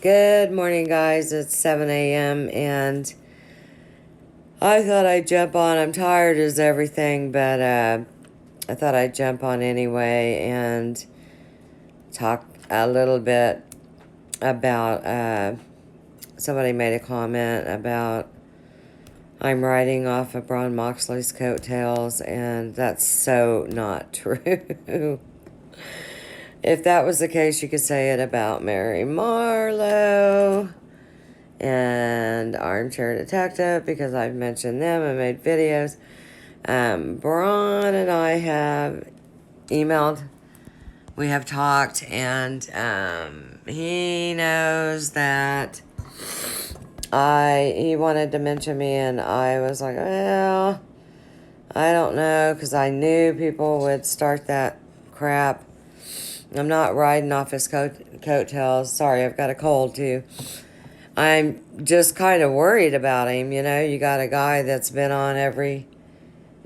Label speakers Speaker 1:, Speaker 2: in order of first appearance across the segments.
Speaker 1: Good morning, guys. It's 7 a.m. and I thought I'd jump on. I'm tired as everything, but I thought I'd jump on anyway and talk a little bit about somebody made a comment about I'm riding off of Braun Moxley's coattails, and that's so not true. If that was the case, you could say it about Mary Marlowe and Armchair Detective, because I've mentioned them and made videos. Braun and I have emailed, we have talked, and he knows that he wanted to mention me, and I was like, well, I don't know, because I knew people would start that crap. I'm not riding off his coattails. Sorry, I've got a cold too. I'm just kind of worried about him. You know, you got a guy that's been on every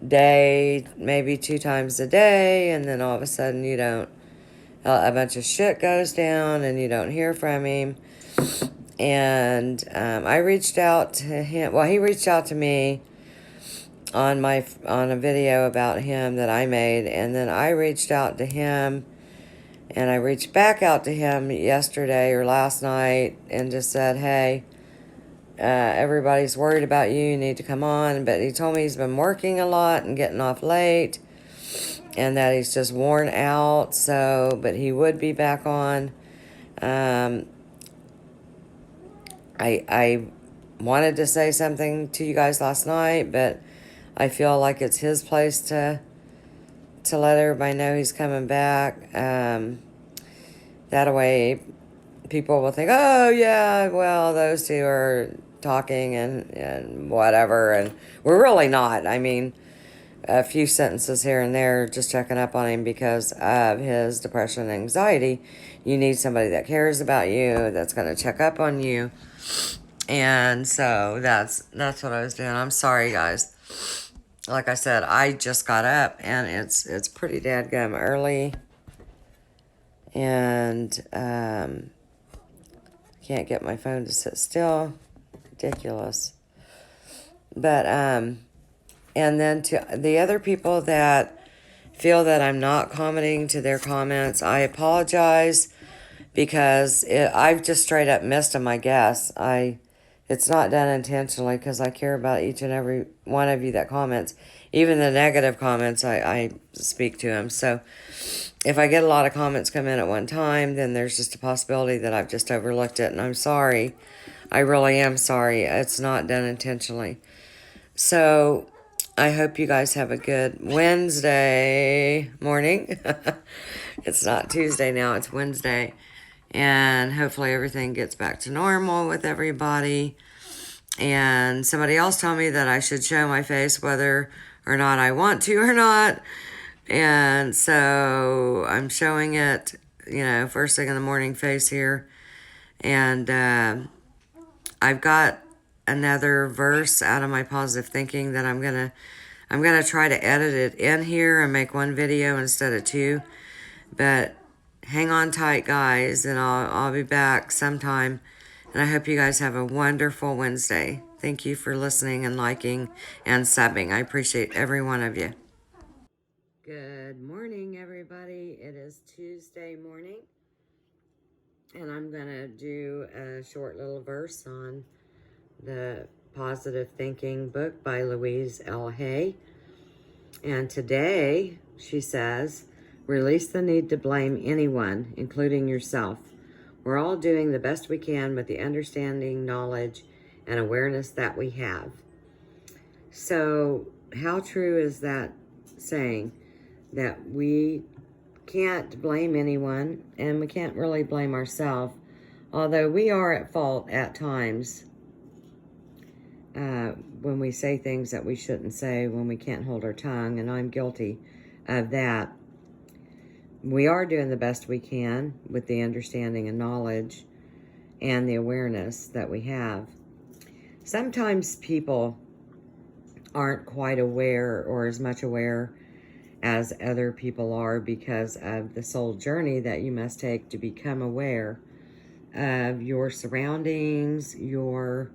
Speaker 1: day, maybe 2 times a day, and then all of a sudden you don't, a bunch of shit goes down and you don't hear from him. And I reached out to him. Well, he reached out to me on a video about him that I made, and then I reached out to him. And I reached back out to him yesterday or last night and just said, hey, everybody's worried about you. You need to come on. But he told me he's been working a lot and getting off late and that he's just worn out. So, but he would be back on. I wanted to say something to you guys last night, but I feel like it's his place to let everybody know he's coming back. That way people will think, oh, yeah, well, those two are talking and whatever. And we're really not. I mean, a few sentences here and there, just checking up on him because of his depression and anxiety. You need somebody that cares about you, that's going to check up on you. And so that's what I was doing. I'm sorry, guys. Like I said, I just got up, and it's pretty dadgum early. And can't get my phone to sit still. Ridiculous. But and then to the other people that feel that I'm not commenting to their comments, I apologize, because I've just straight up missed them, I guess. It's not done intentionally, because I care about each and every one of you that comments. Even the negative comments, I speak to them. So if I get a lot of comments come in at one time, then there's just a possibility that I've just overlooked it, and I'm sorry. I really am sorry. It's not done intentionally. So I hope you guys have a good Wednesday morning. It's not Tuesday now, it's Wednesday. And hopefully everything gets back to normal with everybody. And somebody else told me that I should show my face whether or not I want to or not. And so I'm showing it, first thing in the morning face here. And I've got another verse out of my positive thinking that I'm gonna try to edit it in here and make one video instead of 2. But hang on tight, guys, and I'll be back sometime. And I hope you guys have a wonderful Wednesday. Thank you for listening and liking and subbing. I appreciate every one of you. Good morning, everybody. It is Tuesday morning, and I'm going to do a short little verse on the Positive Thinking book by Louise L. Hay. And today, she says, release the need to blame anyone, including yourself. We're all doing the best we can with the understanding, knowledge, and awareness that we have. So how true is that saying, that we can't blame anyone and we can't really blame ourselves, although we are at fault at times when we say things that we shouldn't say, when we can't hold our tongue, and I'm guilty of that. We are doing the best we can with the understanding and knowledge and the awareness that we have. Sometimes people aren't quite aware or as much aware as other people are because of the soul journey that you must take to become aware of your surroundings, your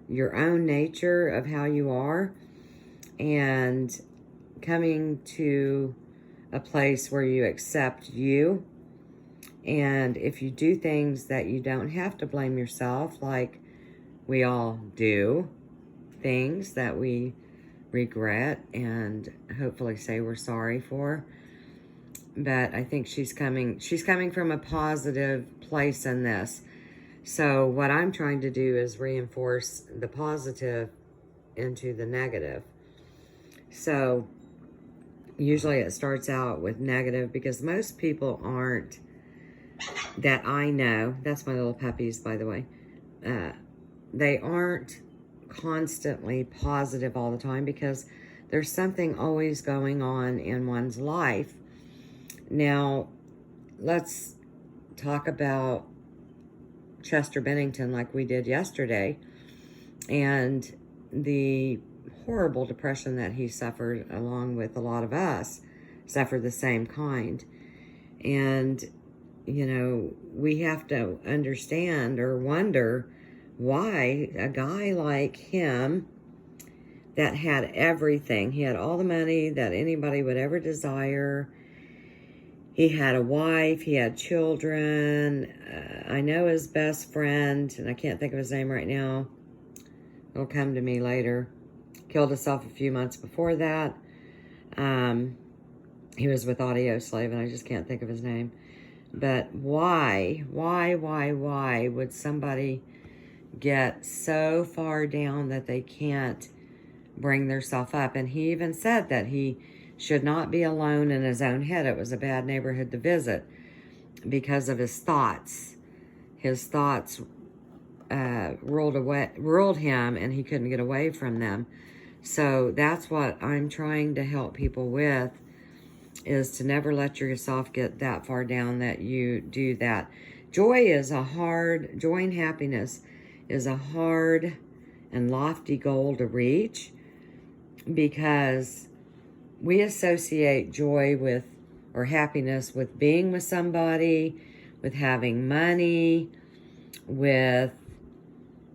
Speaker 1: own nature of how you are, and coming to a place where you accept you. And if you do things that you don't have to blame yourself, like we all do, things that we regret and hopefully say we're sorry for. But I think she's coming from a positive place in this. So what I'm trying to do is reinforce the positive into the negative. So usually it starts out with negative because most people aren't, that I know, that's my little puppies, by the way, they aren't constantly positive all the time because there's something always going on in one's life. Now, let's talk about Chester Bennington like we did yesterday, and the horrible depression that he suffered, along with a lot of us, suffered the same kind. And, you know, we have to understand or wonder why a guy like him that had everything, he had all the money that anybody would ever desire, he had a wife, he had children, I know his best friend, and I can't think of his name right now, it'll come to me later, killed himself a few months before that. He was with Audio Slave, and I just can't think of his name. But why would somebody get so far down that they can't bring themselves up? And he even said that he should not be alone in his own head. It was a bad neighborhood to visit because of his thoughts. His thoughts ruled him, and he couldn't get away from them. So that's what I'm trying to help people with, is to never let yourself get that far down that you do that. Joy and happiness is a hard and lofty goal to reach, because we associate joy with, or happiness with, being with somebody, with having money, with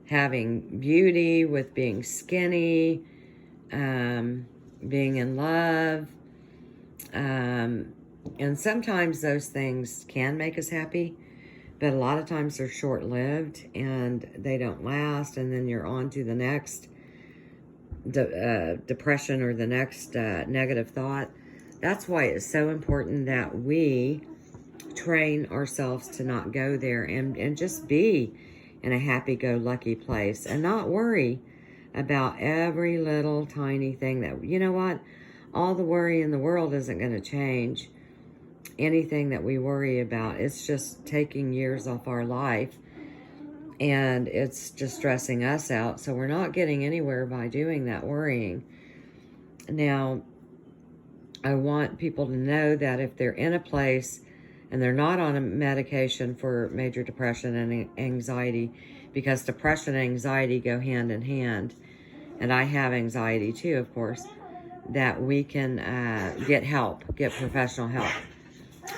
Speaker 1: having beauty, with being skinny, being in love. And sometimes those things can make us happy, but a lot of times they're short-lived and they don't last, and then you're on to the next depression or the next negative thought. That's why it's so important that we train ourselves to not go there, and just be in a happy-go-lucky place and not worry about every little tiny thing that, you know what, all the worry in the world isn't going to change anything that we worry about. It's just taking years off our life, and it's just stressing us out. So we're not getting anywhere by doing that worrying. Now, I want people to know that if they're in a place and they're not on a medication for major depression and anxiety, because depression and anxiety go hand in hand, and I have anxiety too, of course, that we can get help, get professional help.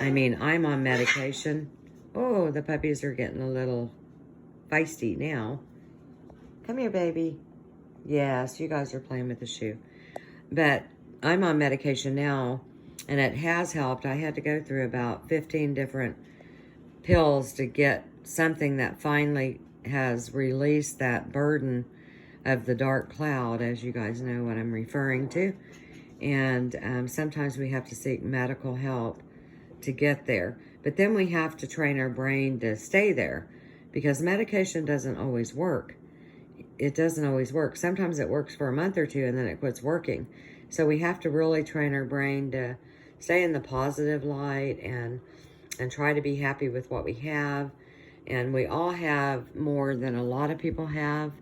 Speaker 1: I mean, I'm on medication. Oh, the puppies are getting a little feisty now. Come here, baby. Yes, you guys are playing with the shoe. But I'm on medication now, and it has helped. I had to go through about 15 different pills to get something that finally has released that burden of the dark cloud, as you guys know what I'm referring to. And sometimes we have to seek medical help to get there. But then we have to train our brain to stay there, because medication doesn't always work. It doesn't always work. Sometimes it works for a month or two and then it quits working. So we have to really train our brain to stay in the positive light and try to be happy with what we have. And we all have more than a lot of people have.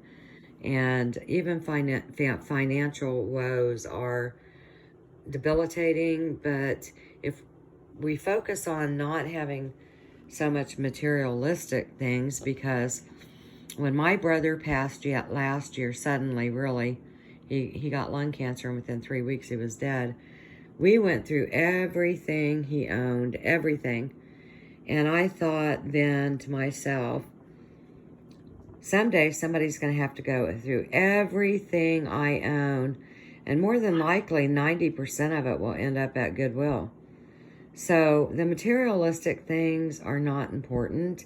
Speaker 1: And even financial woes are debilitating. But if we focus on not having so much materialistic things, because when my brother passed last year, suddenly, really, he got lung cancer, and within 3 weeks he was dead. We went through everything he owned, everything. And I thought then to myself, someday somebody's going to have to go through everything I own, and more than likely 90% of it will end up at Goodwill. So the materialistic things are not important.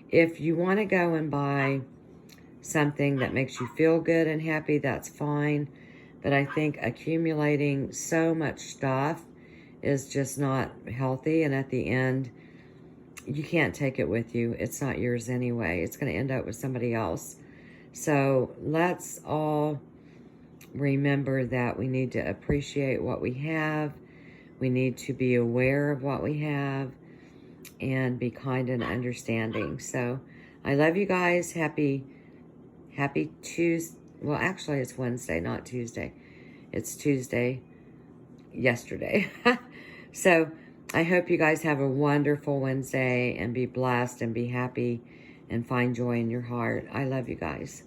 Speaker 1: If you want to go and buy something that makes you feel good and happy, that's fine. But I think accumulating so much stuff is just not healthy. And at the end, you can't take it with you. It's not yours anyway. It's going to end up with somebody else. So let's all remember that we need to appreciate what we have. We need to be aware of what we have and be kind and understanding. So I love you guys. Happy Tuesday. Well, actually, it's Wednesday, not Tuesday. It's Tuesday yesterday. So I hope you guys have a wonderful Wednesday and be blessed and be happy and find joy in your heart. I love you guys.